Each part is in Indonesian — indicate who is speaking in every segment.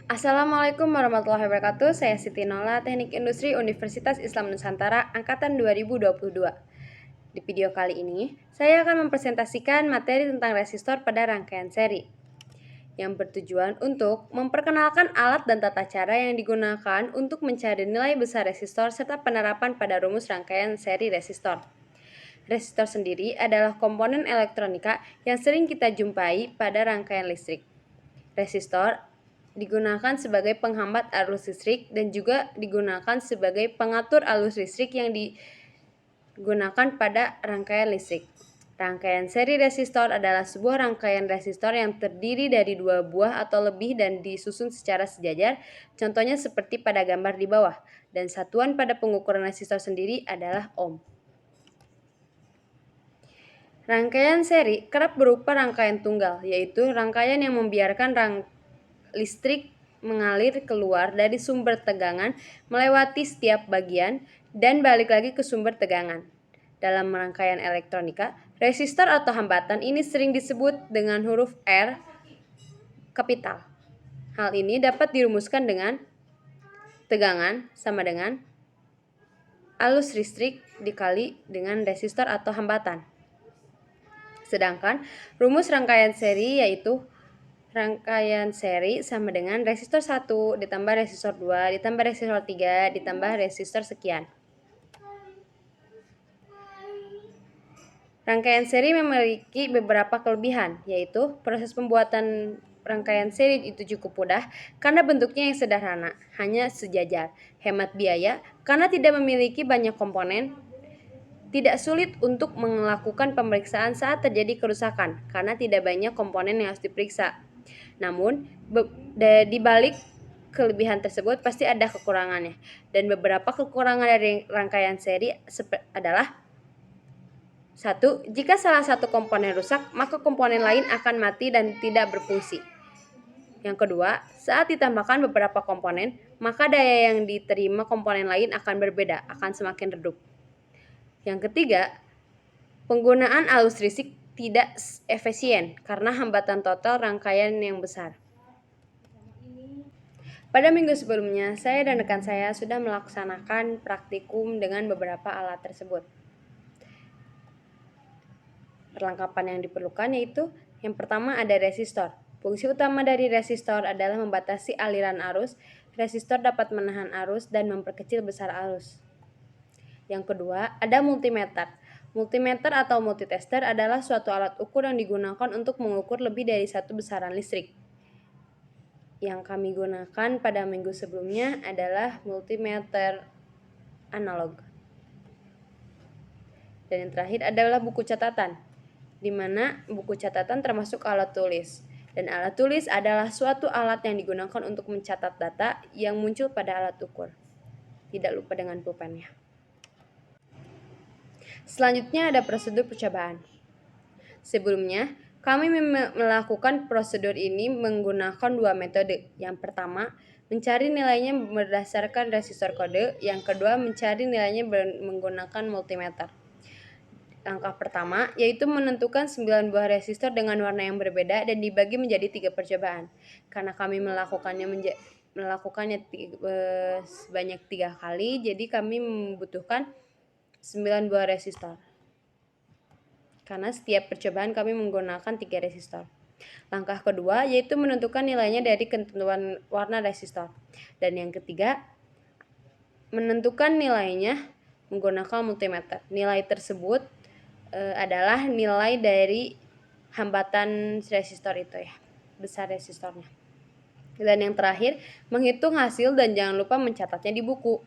Speaker 1: Assalamualaikum warahmatullahi wabarakatuh. Saya Siti Nola, Teknik Industri Universitas Islam Nusantara Angkatan 2022. Di video kali ini, saya akan mempresentasikan materi tentang resistor pada rangkaian seri yang bertujuan untuk memperkenalkan alat dan tata cara yang digunakan untuk mencari nilai besar resistor serta penerapan pada rumus rangkaian seri resistor. Resistor sendiri adalah komponen elektronika yang sering kita jumpai pada rangkaian listrik. Resistor digunakan sebagai penghambat arus listrik dan juga digunakan sebagai pengatur arus listrik yang digunakan pada rangkaian listrik. Rangkaian seri resistor adalah sebuah rangkaian resistor yang terdiri dari 2 buah atau lebih dan disusun secara sejajar, contohnya seperti pada gambar di bawah, dan satuan pada pengukuran resistor sendiri adalah ohm. Rangkaian seri kerap berupa rangkaian tunggal, yaitu rangkaian yang membiarkan listrik mengalir keluar dari sumber tegangan melewati setiap bagian dan balik lagi ke sumber tegangan. Dalam rangkaian elektronika, resistor atau hambatan ini sering disebut dengan huruf R kapital. Hal ini dapat dirumuskan dengan tegangan sama dengan arus listrik dikali dengan resistor atau hambatan. Sedangkan rumus rangkaian seri yaitu rangkaian seri sama dengan resistor 1 ditambah resistor 2 ditambah resistor 3 ditambah resistor sekian. Rangkaian seri memiliki beberapa kelebihan, yaitu proses pembuatan rangkaian seri itu cukup mudah karena bentuknya yang sederhana, hanya sejajar, hemat biaya karena tidak memiliki banyak komponen, tidak sulit untuk melakukan pemeriksaan saat terjadi kerusakan karena tidak banyak komponen yang harus diperiksa. Namun, di balik kelebihan tersebut pasti ada kekurangannya. Dan beberapa kekurangan dari rangkaian seri adalah: 1. Jika salah satu komponen rusak, maka komponen lain akan mati dan tidak berfungsi. Yang kedua, saat ditambahkan beberapa komponen, maka daya yang diterima komponen lain akan berbeda, akan semakin redup. Yang ketiga, penggunaan arus listrik tidak efisien karena hambatan total rangkaian yang besar. Pada minggu sebelumnya, saya dan rekan saya sudah melaksanakan praktikum dengan beberapa alat tersebut. Perlengkapan yang diperlukan yaitu yang pertama ada resistor. Fungsi utama dari resistor adalah membatasi aliran arus. Resistor dapat menahan arus dan memperkecil besar arus. Yang kedua, ada multimeter. Multimeter atau multitester adalah suatu alat ukur yang digunakan untuk mengukur lebih dari satu besaran listrik. Yang kami gunakan pada minggu sebelumnya adalah multimeter analog. Dan yang terakhir adalah buku catatan, di mana buku catatan termasuk alat tulis. Dan alat tulis adalah suatu alat yang digunakan untuk mencatat data yang muncul pada alat ukur. Tidak lupa dengan pulpennya. Selanjutnya ada prosedur percobaan. Sebelumnya, kami melakukan prosedur ini menggunakan 2 metode. Yang pertama, mencari nilainya berdasarkan resistor kode. Yang kedua, mencari nilainya menggunakan multimeter. Langkah pertama yaitu menentukan 9 buah resistor dengan warna yang berbeda dan dibagi menjadi 3 percobaan. Karena kami melakukannya sebanyak 3 kali, jadi kami membutuhkan 9 buah resistor. Karena setiap percobaan kami menggunakan 3 resistor. Langkah kedua yaitu menentukan nilainya dari ketentuan warna resistor. Dan yang ketiga, menentukan nilainya menggunakan multimeter. Nilai tersebut adalah nilai dari hambatan resistor itu ya, besar resistornya. Dan yang terakhir, menghitung hasil dan jangan lupa mencatatnya di buku.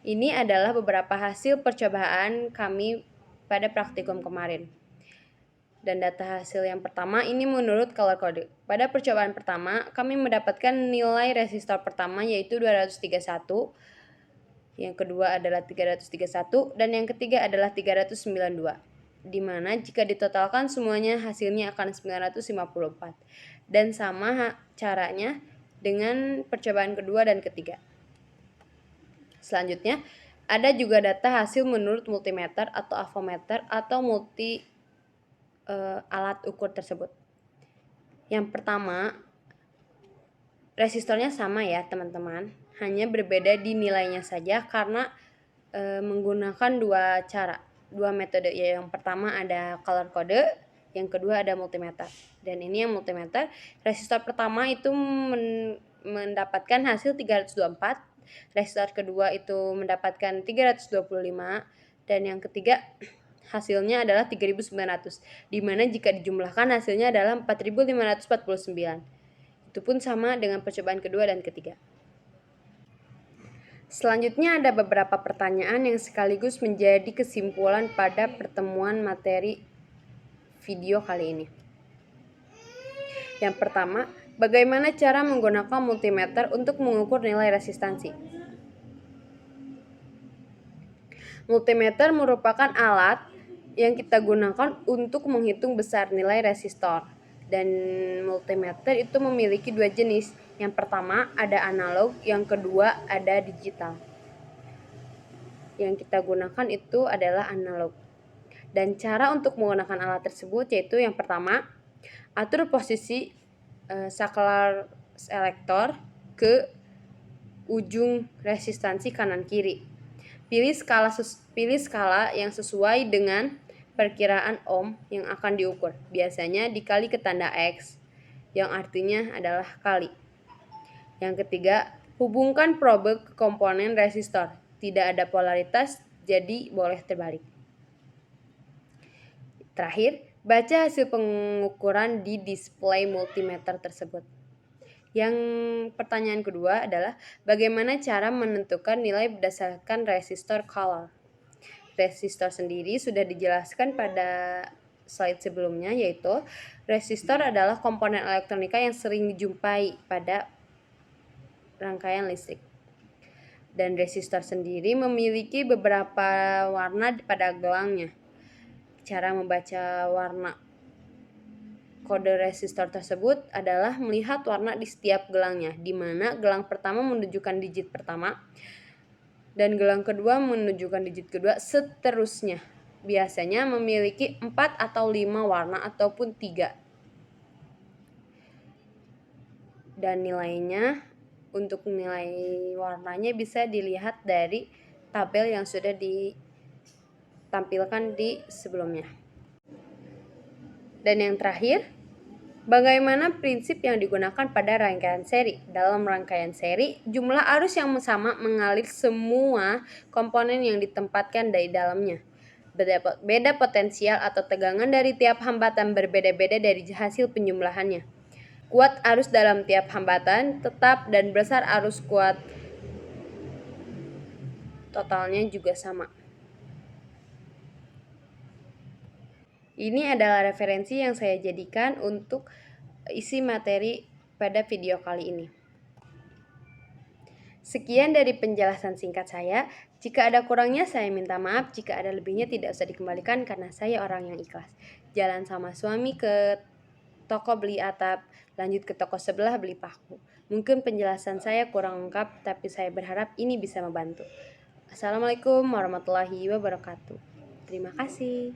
Speaker 1: Ini adalah beberapa hasil percobaan kami pada praktikum kemarin. Dan data hasil yang pertama ini menurut color code. Pada percobaan pertama, kami mendapatkan nilai resistor pertama yaitu 231. Yang kedua adalah 331 dan yang ketiga adalah 392. Di mana jika ditotalkan semuanya hasilnya akan 954. Dan sama caranya dengan percobaan kedua dan ketiga. Selanjutnya, ada juga data hasil menurut multimeter atau avometer atau alat ukur tersebut. Yang pertama, Resistornya sama ya teman-teman, hanya berbeda di nilainya saja karena menggunakan dua metode. Ya, yang pertama ada color code, yang kedua ada multimeter. Dan ini yang multimeter, resistor pertama itu mendapatkan hasil 324, resistor kedua itu mendapatkan 325, dan yang ketiga hasilnya adalah 3.900, di mana jika dijumlahkan hasilnya adalah 4.549. Itu pun sama dengan percobaan kedua dan ketiga. Selanjutnya ada beberapa pertanyaan yang sekaligus menjadi kesimpulan pada pertemuan materi video kali ini. Yang pertama, bagaimana cara menggunakan multimeter untuk mengukur nilai resistansi? Multimeter merupakan alat yang kita gunakan untuk menghitung besar nilai resistor. Dan multimeter itu memiliki dua jenis. Yang pertama ada analog, yang kedua ada digital. Yang kita gunakan itu adalah analog. Dan cara untuk menggunakan alat tersebut yaitu yang pertama, atur posisi saklar selektor ke ujung resistansi kanan kiri. Pilih skala yang sesuai dengan perkiraan ohm yang akan diukur. Biasanya dikali ke tanda X, yang artinya adalah kali. Yang ketiga, hubungkan probe ke komponen resistor. Tidak ada polaritas, jadi boleh terbalik. Terakhir, baca hasil pengukuran di display multimeter tersebut. Yang pertanyaan kedua adalah bagaimana cara menentukan nilai berdasarkan resistor color. Resistor sendiri sudah dijelaskan pada slide sebelumnya, yaitu resistor adalah komponen elektronika yang sering dijumpai pada rangkaian listrik. Dan resistor sendiri memiliki beberapa warna pada gelangnya. Cara membaca warna kode resistor tersebut adalah melihat warna di setiap gelangnya, di mana gelang pertama menunjukkan digit pertama dan gelang kedua menunjukkan digit kedua, seterusnya. Biasanya memiliki 4 atau 5 warna ataupun 3. Dan nilainya, untuk nilai warnanya bisa dilihat dari tabel yang sudah ditampilkan di sebelumnya. Dan yang terakhir, bagaimana prinsip yang digunakan pada rangkaian seri? Dalam rangkaian seri, jumlah arus yang sama mengalir semua komponen yang ditempatkan di dalamnya. Beda potensial atau tegangan dari tiap hambatan berbeda-beda dari hasil penjumlahannya. Kuat arus dalam tiap hambatan tetap dan besar arus kuat totalnya juga sama. Ini adalah referensi yang saya jadikan untuk isi materi pada video kali ini. Sekian dari penjelasan singkat saya. Jika ada kurangnya saya minta maaf, jika ada lebihnya tidak usah dikembalikan karena saya orang yang ikhlas. Jalan sama suami ke toko beli atap, lanjut ke toko sebelah beli paku. Mungkin penjelasan saya kurang lengkap, tapi saya berharap ini bisa membantu. Assalamualaikum warahmatullahi wabarakatuh. Terima kasih.